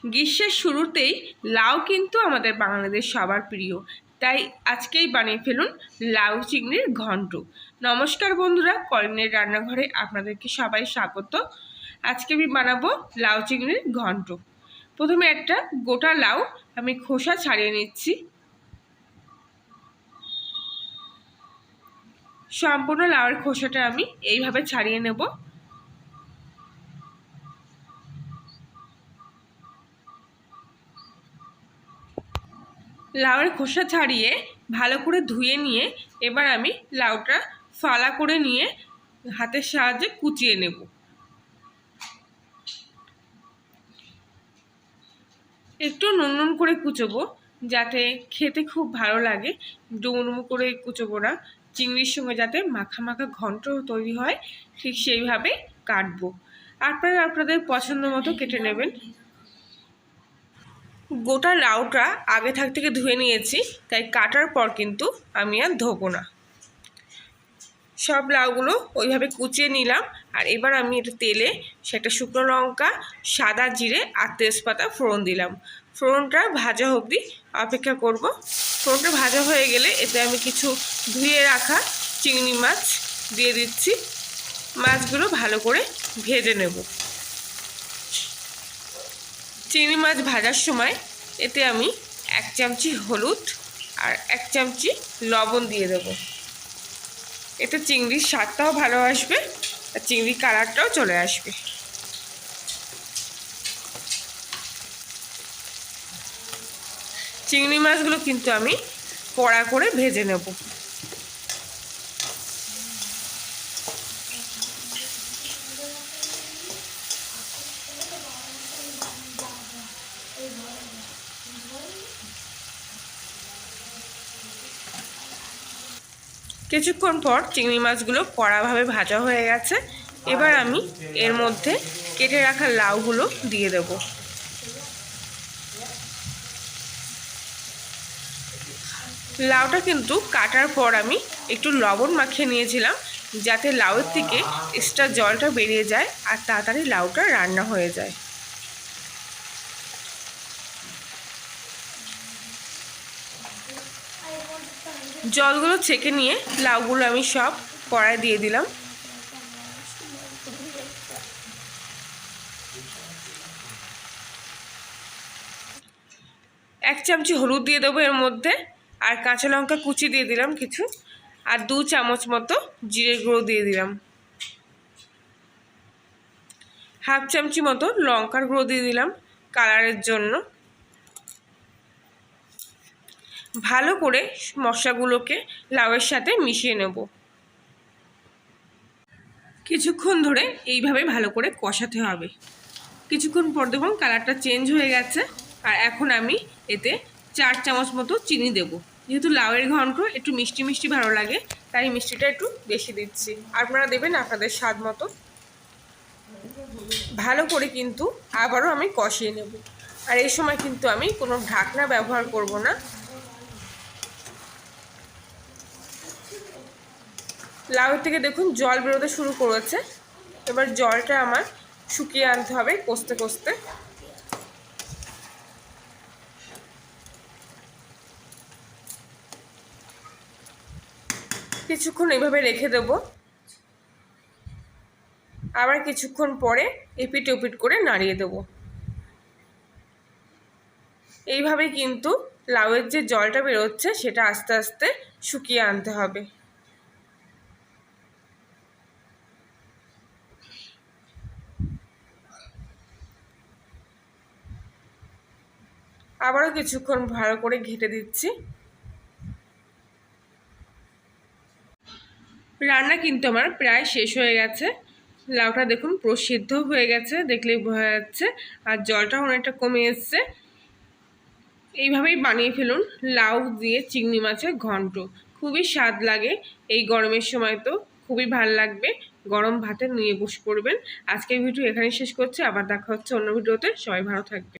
গ্রীষ্মের শুরুতেই লাউ কিন্তু আমাদের বাঙালিদের সবার প্রিয়, তাই আজকেই বানিয়ে ফেলুন লাউ চিংড়ির ঘন্ট। নমস্কার বন্ধুরা, কলিনের রান্নাঘরে আপনাদেরকে সবাই স্বাগত। আজকে আমি বানাবো লাউ চিংড়ির ঘন্ট। প্রথমে একটা গোটা লাউ আমি খোসা ছাড়িয়ে নিচ্ছি। সম্পূর্ণ লাউয়ের খোসাটা আমি এইভাবে ছাড়িয়ে নেব। লাউয়ের খোসা ছাড়িয়ে ভালো করে ধুয়ে নিয়ে এবার আমি লাউটা ফালা করে নিয়ে হাতের সাহায্যে কুচিয়ে নেব। একটু নুন করে কুচোবো, যাতে খেতে খুব ভালো লাগে। ডুমো করে কুচোবো না, চিংড়ির সঙ্গে যাতে মাখা মাখা ঘন্ট তৈরি হয় ঠিক সেইভাবে কাটবো। আপনারা আপনাদের পছন্দ মতো কেটে নেবেন। গোটা লাউটা আগে থেকে ধুয়ে নিয়েছি, তাই কাটার পর কিন্তু আমি আর ধোবো না। সব লাউগুলো ওইভাবে কুচিয়ে নিলাম। আর এবার আমি এটা তেলে সেটা শুকনো লঙ্কা, সাদা জিরে আর তেজপাতা ফোড়ন দিলাম। ফোড়নটা ভাজা অবধি অপেক্ষা করব। ফোড়নটা ভাজা হয়ে গেলে এতে আমি কিছু ধুয়ে রাখা চিংড়ি মাছ দিয়ে দিচ্ছি। মাছগুলো ভালো করে ভেজে নেব। চিংড়ি মাছ ভাজার সময় এতে আমি 1 চামচি হলুদ আর 1 চামচি লবণ দিয়ে দেব। এতে চিংড়ির স্বাদটাও ভালো আসবে আর চিংড়ির কালারটাও চলে আসবে। চিংড়ি মাছগুলো কিন্তু আমি কড়া করে ভেজে নেব। কিছুক্ষণ পর চিংড়ি মাছগুলো কড়াভাবে ভাজা হয়ে গেছে। এবার আমি এর মধ্যে কেটে রাখা লাউগুলো দিয়ে দেব। লাউটা কিন্তু কাটার পর আমি একটু লবণ মাখিয়ে নিয়েছিলাম, যাতে লাউয়ের থেকে এক্সট্রা জলটা বেরিয়ে যায় আর তাড়াতাড়ি লাউটা রান্না হয়ে যায়। জলগুলো ছেঁকে নিয়ে লাউগুলো আমি সব কড়াই দিয়ে দিলাম। এক চামচি হলুদ দিয়ে দেবো এর মধ্যে, আর কাঁচা লঙ্কা কুচি দিয়ে দিলাম কিছু, আর 2 চামচ মতো জিরে গুঁড়ো দিয়ে দিলাম। হাফ চামচি মতো লঙ্কার গুঁড়ো দিয়ে দিলাম কালারের জন্য। ভালো করে মশলাগুলোকে লাউয়ের সাথে মিশিয়ে নেব। কিছুক্ষণ ধরে এইভাবে ভালো করে কষাতে হবে। কিছুক্ষণ পর দেখুন কালারটা চেঞ্জ হয়ে গেছে। আর এখন আমি এতে 4 চামচ মতো চিনি দেব। যেহেতু লাউয়ের ঘন্ট একটু মিষ্টি মিষ্টি ভালো লাগে, তাই মিষ্টিটা একটু বেশি দিচ্ছি। আপনারা দেবেন আপনাদের স্বাদ মতো। ভালো করে কিন্তু আবারও আমি কষিয়ে নেব। আর এই সময় কিন্তু আমি কোনো ঢাকনা ব্যবহার করব না। লাউয়ের থেকে দেখুন জল বেরোতে শুরু করেছে। এবার জলটা আমার শুকিয়ে আনতে হবে কষতে কষতে। কিছুক্ষণ এইভাবে রেখে দেব। আবার কিছুক্ষণ পরে এপিট ওপিট করে নাড়িয়ে দেব। এইভাবেই কিন্তু লাউয়ের যে জলটা বেরোচ্ছে সেটা আস্তে আস্তে শুকিয়ে আনতে হবে। আবারও কিছুক্ষণ ভালো করে ঘেঁটে দিচ্ছি। রান্না কিন্তু আমার প্রায় শেষ হয়ে গেছে। লাউটা দেখুন পুরো সিদ্ধ হয়ে গেছে, দেখলেই বোঝা যাচ্ছে। আর জলটাও অনেকটা কমে এসছে। এইভাবেই বানিয়ে ফেলুন লাউ দিয়ে চিংড়ি মাছের ঘন্ট। খুবই স্বাদ লাগে। এই গরমের সময় তো খুবই ভালো লাগবে। গরম ভাতে নিয়ে বসে পড়বেন। আজকের ভিডিও এখানেই শেষ করছি। আবার দেখা হচ্ছে অন্য ভিডিওতে। সবাই ভালো থাকবে।